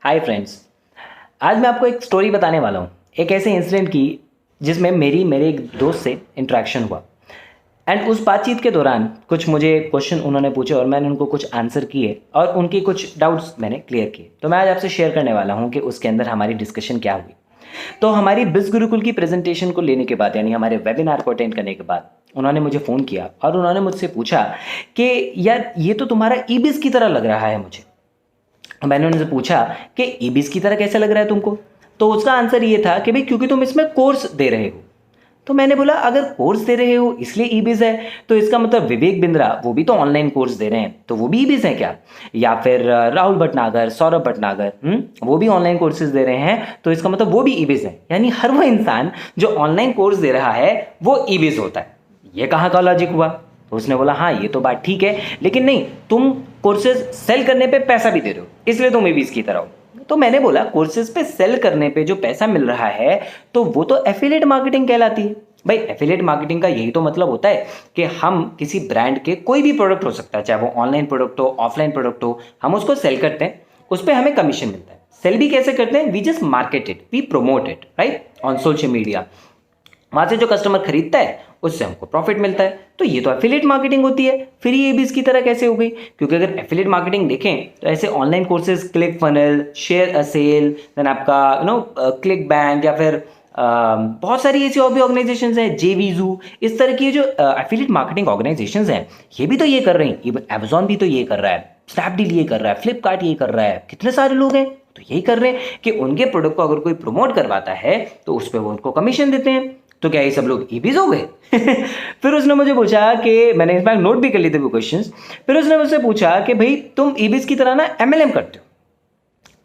Hi friends. आज मैं आपको एक स्टोरी बताने वाला हूँ, एक ऐसे इंसिडेंट की जिसमें मेरे एक दोस्त से इंटरेक्शन हुआ। एंड उस बातचीत के दौरान कुछ मुझे क्वेश्चन उन्होंने पूछे और मैंने उनको कुछ आंसर किए और उनकी कुछ डाउट्स मैंने क्लियर किए। तो मैं आज आपसे शेयर करने वाला हूँ कि उसके अंदर हमारी डिस्कशन क्या हुई। तो हमारी बिज गुरुकुल की प्रेजेंटेशन को लेने के बाद, यानी हमारे वेबिनार को अटेंड करने के बाद, उन्होंने मुझे फ़ोन किया और उन्होंने मुझसे पूछा कि यार ये तो तुम्हारा ईबिस की तरह लग रहा है मुझे। मैंने उनसे पूछा कि ईबीएस की तरह कैसे लग रहा है तुमको। तो उसका आंसर ये था कि भाई क्योंकि तुम इसमें कोर्स दे रहे हो। तो मैंने बोला अगर कोर्स दे रहे हो इसलिए ईबीएस है, तो इसका मतलब विवेक बिंद्रा वो भी तो ऑनलाइन कोर्स दे रहे हैं, तो वो भी ईबीएस है क्या? या फिर राहुल भटनागर, सौरभ भटनागर, वो भी ऑनलाइन कोर्सेज दे रहे हैं, तो इसका मतलब वो भी ईबीएस है। यानी हर वो इंसान जो ऑनलाइन कोर्स दे रहा है वो ईबीएस होता है। ये कहाँ का लॉजिक हुआ? तो उसने बोला हाँ ये तो बात ठीक है, लेकिन नहीं, तुम कोर्सेज सेल करने पे पैसा भी दे रहे हो इसलिए तुम ईबीएस की तरह हो। तो मैंने बोला कोर्सेज पे सेल करने पे जो पैसा मिल रहा है तो वो तो एफिलिएट मार्केटिंग कहलाती है। भाई एफिलिएट मार्केटिंग का यही तो मतलब होता है कि हम किसी ब्रांड के कोई भी प्रोडक्ट हो सकता है, चाहे वो ऑनलाइन प्रोडक्ट हो, ऑफलाइन प्रोडक्ट हो, हम उसको सेल करते हैं, उस पर हमें कमीशन मिलता है। सेल भी कैसे करते हैं? We just market it, we promote it, right, on social media. वहां से जो कस्टमर खरीदता है उससे हमको प्रॉफिट मिलता है। तो ये तो एफिलिएट मार्केटिंग होती है। फिर ये भी इसकी तरह कैसे हो गई? क्योंकि अगर एफिलिएट मार्केटिंग देखें तो ऐसे online courses, click funnel, share a sale, then आपका क्लिक बैंक, या फिर बहुत सारी ऐसी और भी ऑर्गेनाइजेशंस हैं, जेवीजू, इस तरह की जो एफिलिएट मार्केटिंग ऑर्गेनाइजेशंस हैं ये भी तो ये कर रही हैं। इवन अमेजॉन भी तो ये कर रहा है, स्नैपडील ये कर रहा है, फ्लिपकार्ट ये कर रहा है, कितने सारे लोग हैं तो यही कर रहे हैं कि उनके प्रोडक्ट को अगर कोई प्रमोट करवाता है तो उस पर वो उनको कमीशन देते हैं। तो क्या ये सब लोग ईबीज हो गए? फिर उसने मुझे पूछा कि मैंने इस बार नोट भी कर लिए थे वो क्वेश्चंस। फिर उसने मुझसे पूछा कि भाई तुम ईबीज की तरह ना एमएलएम करते हो।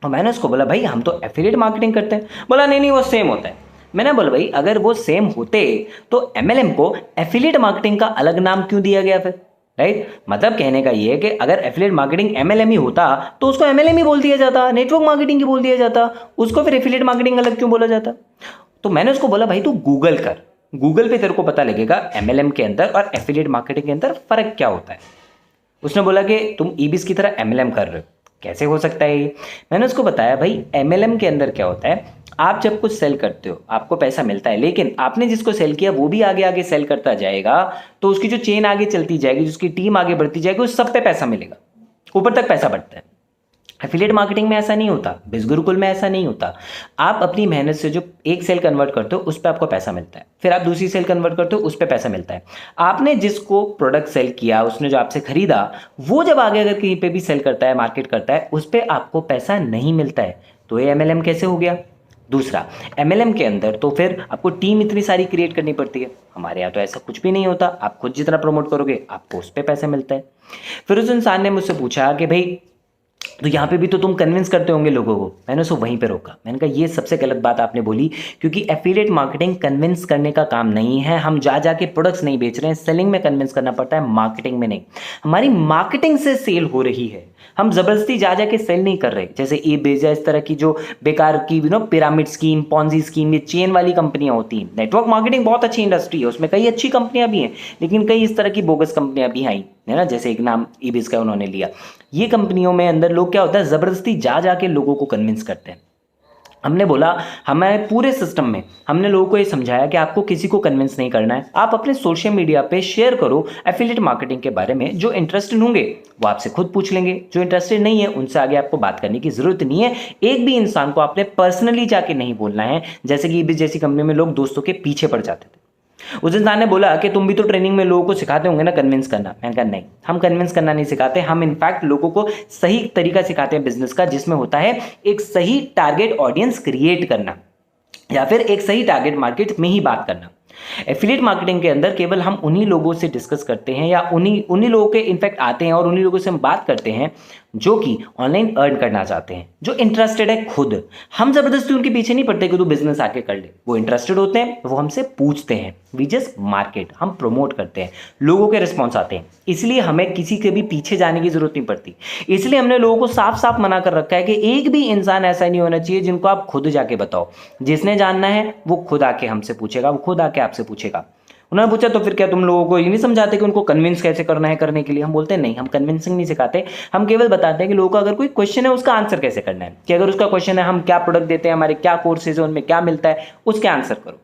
और मैंने उसको बोला भाई हम तो एफिलिएट मार्केटिंग करते हैं। बोला नहीं नहीं वो सेम होता है। मैंने बोला भाई अगर वो सेम होते तो एमएलएम को एफिलिएट मार्केटिंग का अलग नाम क्यों दिया गया फिर? राइट, मतलब कहने का ये है कि अगर एफिलिएट मार्केटिंग एमएलएम ही होता तो उसको एमएलएम ही बोल दिया जाता, नेटवर्क मार्केटिंग ही बोल दिया जाता, उसको फिर एफिलिएट मार्केटिंग अलग क्यों बोला जाता? तो मैंने उसको बोला भाई तू गूगल कर, गूगल पे तेरे को पता लगेगा एमएलएम के अंदर और एफिलिएट मार्केटिंग के अंदर फर्क क्या होता है। उसने बोला कि तुम ईबीस की तरह एमएलएम कर रहे हो, कैसे हो सकता है ये? मैंने उसको बताया भाई एमएलएम के अंदर क्या होता है, आप जब कुछ सेल करते हो आपको पैसा मिलता है, लेकिन आपने जिसको सेल किया वो भी आगे आगे सेल करता जाएगा, तो उसकी जो चेन आगे चलती जाएगी, जिसकी टीम आगे बढ़ती जाएगी, उस सब पे पैसा मिलेगा, ऊपर तक पैसा बढ़ता है। एफिलिएट मार्केटिंग में ऐसा नहीं होता, बिज गुरुकुल में ऐसा नहीं होता। आप अपनी मेहनत से जो एक सेल कन्वर्ट करते हो उस पर आपको पैसा मिलता है, फिर आप दूसरी सेल कन्वर्ट करते हो उस पर पैसा मिलता है। आपने जिसको प्रोडक्ट सेल किया, उसने जो आपसे खरीदा, वो जब आगे अगर कहीं पे भी सेल करता है, मार्केट करता है, उस पर आपको पैसा नहीं मिलता है। तो ये एमएलएम कैसे हो गया? दूसरा, एमएलएम के अंदर तो फिर आपको टीम इतनी सारी क्रिएट करनी पड़ती है, हमारे यहाँ तो ऐसा कुछ भी नहीं होता। आप खुद जितना प्रमोट करोगे आपको उस पर पैसा मिलता है। फिर उस इंसान ने मुझसे पूछा कि भाई तो यहाँ पे भी तो तुम कन्विंस करते होंगे लोगों को। मैंने उसको वहीं पे रोका, मैंने कहा ये सबसे गलत बात आपने बोली, क्योंकि एफिलिएट मार्केटिंग कन्विंस करने का काम नहीं है। हम जा जाके प्रोडक्ट्स नहीं बेच रहे हैं, सेलिंग में कन्विंस करना पड़ता है, मार्केटिंग में नहीं। हमारी मार्केटिंग से सेल हो रही है, हम जबरदस्ती जा जाके सेल नहीं कर रहे। जैसे ई बेजा, इस तरह की जो बेकार की पिरामिड स्कीम, पॉन्जी स्कीम, ये चेन वाली कंपनियां होती हैं। नेटवर्क मार्केटिंग बहुत अच्छी इंडस्ट्री है, उसमें कई अच्छी कंपनियां भी हैं, लेकिन कई इस तरह की बोगस कंपनियां भी आई है ना, जैसे एक नाम ईबीएस का उन्होंने लिया। ये कंपनियों में अंदर लोग क्या होता है, जबरदस्ती जा जाके लोगों को कन्विंस करते हैं। हमने बोला हमारे पूरे सिस्टम में हमने लोगों को ये समझाया कि आपको किसी को कन्विंस नहीं करना है, आप अपने सोशल मीडिया पे शेयर करो एफिलिएट मार्केटिंग के बारे में। जो इंटरेस्टेड होंगे वो आपसे खुद पूछ लेंगे, जो इंटरेस्टेड नहीं है उनसे आगे आपको बात करने की जरूरत नहीं है। एक भी इंसान को आपने पर्सनली जाके नहीं बोलना है, जैसे कि ईबीएस जैसी कंपनी में लोग दोस्तों के पीछे पड़ जाते थे। उस इंसान ने बोला कि तुम भी तो ट्रेनिंग में लोगों को सिखाते होंगे ना कन्विंस करना। मैंने कहा नहीं, हम कन्विंस करना नहीं सिखाते, हम इनफैक्ट लोगों को सही तरीका सिखाते हैं बिजनेस का, जिसमें होता है एक सही टारगेट ऑडियंस क्रिएट करना, या फिर एक सही टारगेट मार्केट में ही बात करना। एफिलिएट मार्केटिंग के अंदर केवल हम उन्हीं लोगों से डिस्कस करते हैं, या उन्हीं उन्हीं लोगों के इनफैक्ट आते हैं और उन्हीं लोगों से हम बात करते हैं जो कि ऑनलाइन अर्न करना चाहते हैं, जो इंटरेस्टेड है खुद। हम जबरदस्ती उनके पीछे नहीं पड़ते कि तू बिजनेस आके कर ले। वो इंटरेस्टेड होते हैं, वो हमसे पूछते हैं, वी जस्ट मार्केट, हम प्रमोट करते हैं, लोगों के रिस्पॉन्स आते हैं। इसलिए हमें किसी के भी पीछे जाने की जरूरत नहीं पड़ती। इसलिए हमने लोगों को साफ साफ मना कर रखा है कि एक भी इंसान ऐसा नहीं होना चाहिए जिनको आप खुद जाके बताओ। जिसने जानना है वो खुद आके हमसे पूछेगा, वो खुद आके आपसे पूछेगा। उन्होंने पूछा तो फिर क्या तुम लोगों को ये नहीं समझाते कि उनको कन्विंस कैसे करना है करने के लिए? हम बोलते हैं नहीं, हम कन्विंसिंग नहीं सिखाते, हम केवल बताते हैं कि लोगों का अगर कोई क्वेश्चन है उसका आंसर कैसे करना है, कि अगर उसका क्वेश्चन है हम क्या प्रोडक्ट देते हैं, हमारे क्या कोर्सेज है, उनमें क्या मिलता है, उसके आंसर करो,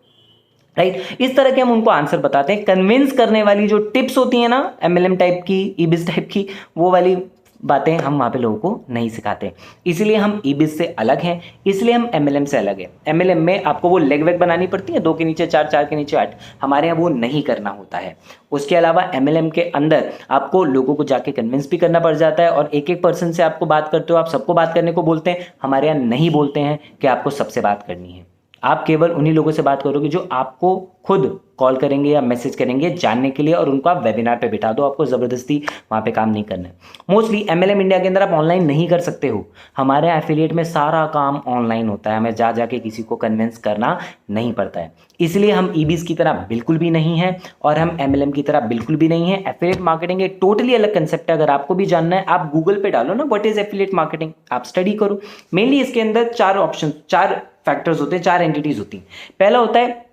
राइट। इस तरह के हम उनको आंसर बताते हैं। कन्विंस करने वाली जो टिप्स होती है ना, एमएलएम टाइप की, ईबिस टाइप की, वो वाली बातें हम वहाँ पे लोगों को नहीं सिखाते। इसलिए हम ईबिस से अलग हैं, इसलिए हम एमएलएम से अलग हैं। एमएलएम में आपको वो लेग वेग बनानी पड़ती है, 2 के नीचे 4, 4 के नीचे 8, हमारे यहाँ वो नहीं करना होता है। उसके अलावा एमएलएम के अंदर आपको लोगों को जाके कन्विंस भी करना पड़ जाता है, और एक एक पर्सन से आपको बात करते हो, आप सबको बात करने को बोलते हैं। हमारे यहाँ नहीं बोलते हैं कि आपको सबसे बात करनी है, आप केवल उन्हीं लोगों से बात करोगे जो आपको खुद कॉल करेंगे या मैसेज करेंगे जानने के लिए, और उनको आप वेबिनार पे बिठा दो, आपको ज़बरदस्ती वहाँ पे काम नहीं करना है। मोस्टली एमएलएम इंडिया के अंदर आप ऑनलाइन नहीं कर सकते हो, हमारे एफिलिएट में सारा काम ऑनलाइन होता है, हमें जा जाके किसी को कन्विंस करना नहीं पड़ता है। इसलिए हम ईबीज की तरह बिल्कुल भी नहीं है, और हम एमएलएम की तरह बिल्कुल भी नहीं है। एफिलिएट मार्केटिंग एक टोटली अलग कंसेप्ट है। अगर आपको भी जानना है, आप गूगल पे डालो ना व्हाट इज एफिलिएट मार्केटिंग, आप स्टडी करो। मेनली इसके अंदर 4 ऑप्शन, 4 फैक्टर्स होते हैं, 4 एंटिटीज होती हैं। पहला होता है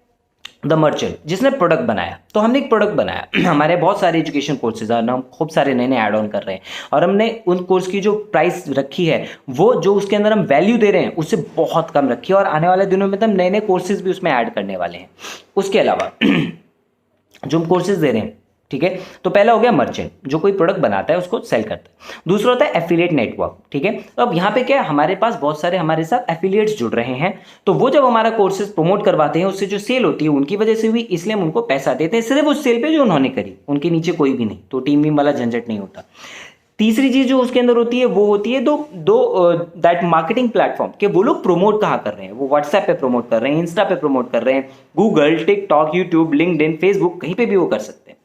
द मर्चेंट, जिसने प्रोडक्ट बनाया। तो हमने एक प्रोडक्ट बनाया, हमारे बहुत सारे एजुकेशन कोर्सेज हैं, हम खूब सारे नए नए ऐड ऑन कर रहे हैं, और हमने उन कोर्स की जो प्राइस रखी है, वो जो उसके अंदर हम वैल्यू दे रहे हैं उससे बहुत कम रखी है, और आने वाले दिनों में तो हम नए नए कोर्सेज भी उसमें ऐड करने वाले हैं। उसके अलावा जो हम कोर्सेज दे रहे हैं, ठीक है, तो पहला हो गया मर्चेंट, जो कोई प्रोडक्ट बनाता है उसको सेल करता है। दूसरा होता है एफिलिएट नेटवर्क, ठीक है। तो अब यहाँ पे क्या है, हमारे पास बहुत सारे हमारे साथ एफिलिएट्स जुड़ रहे हैं, तो वो जब हमारा कोर्सेज प्रमोट करवाते हैं, उससे जो सेल होती है उनकी वजह से हुई, इसलिए हम उनको पैसा देते हैं सिर्फ उस सेल पे जो उन्होंने करी, उनके नीचे कोई भी नहीं, तो टीम वीम वाला झंझट नहीं होता। तीसरी चीज जो उसके अंदर होती है वो होती है दैट मार्केटिंग प्लेटफॉर्म, कि वो लोग प्रमोट कहाँ कर रहे हैं, वो व्हाट्सएप पे प्रमोट कर रहे हैं, इंस्टा पे प्रमोट कर रहे हैं, Google, TikTok, YouTube, LinkedIn, Facebook, कहीं पे भी वो कर सकते हैं।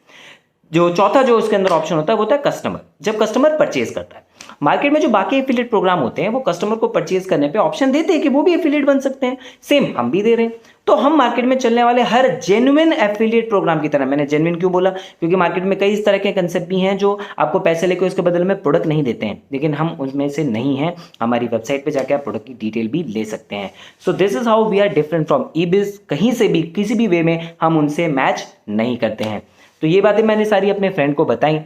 जो चौथा जो उसके अंदर ऑप्शन होता है वो होता है कस्टमर, जब कस्टमर परचेज करता है। मार्केट में जो बाकी एफिलिएट प्रोग्राम होते हैं वो कस्टमर को परचेज करने पे ऑप्शन देते हैं कि वो भी एफिलिएट बन सकते हैं, सेम हम भी दे रहे हैं। तो हम मार्केट में चलने वाले हर जेन्युइन एफिलिएट प्रोग्राम की तरह, मैंने जेन्युइन क्यों बोला, क्योंकि मार्केट में कई इस तरह के कंसेप्ट भी हैं जो आपको पैसे लेकर उसके बदले में प्रोडक्ट नहीं देते हैं, लेकिन हम उनमें से नहीं हैं। हमारी वेबसाइट पे जाकर आप प्रोडक्ट की डिटेल भी ले सकते हैं। So this is how we are different from eBiz. कहीं से भी किसी भी वे में हम उनसे मैच नहीं करते हैं। तो ये बातें मैंने सारी अपने फ्रेंड को बताई।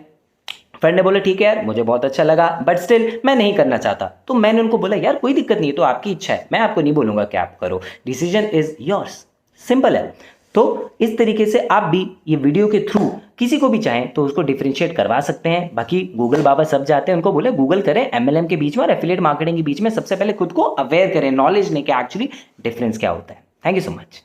फ्रेंड ने बोला ठीक है यार, मुझे बहुत अच्छा लगा, बट स्टिल मैं नहीं करना चाहता। तो मैंने उनको बोला यार कोई दिक्कत नहीं है, तो आपकी इच्छा है, मैं आपको नहीं बोलूंगा कि आप करो, डिसीजन इज योर्स, सिंपल है। तो इस तरीके से आप भी ये वीडियो के थ्रू किसी को भी चाहें तो उसको डिफरेंशिएट करवा सकते हैं। बाकी गूगल बाबा सब जाते हैं, उनको बोले गूगल करें एमएलएम के बीच में और एफिलिएट मार्केटिंग के बीच में, सबसे पहले खुद को अवेयर करें, नॉलेज लें कि एक्चुअली डिफरेंस क्या होता है। Thank you so much.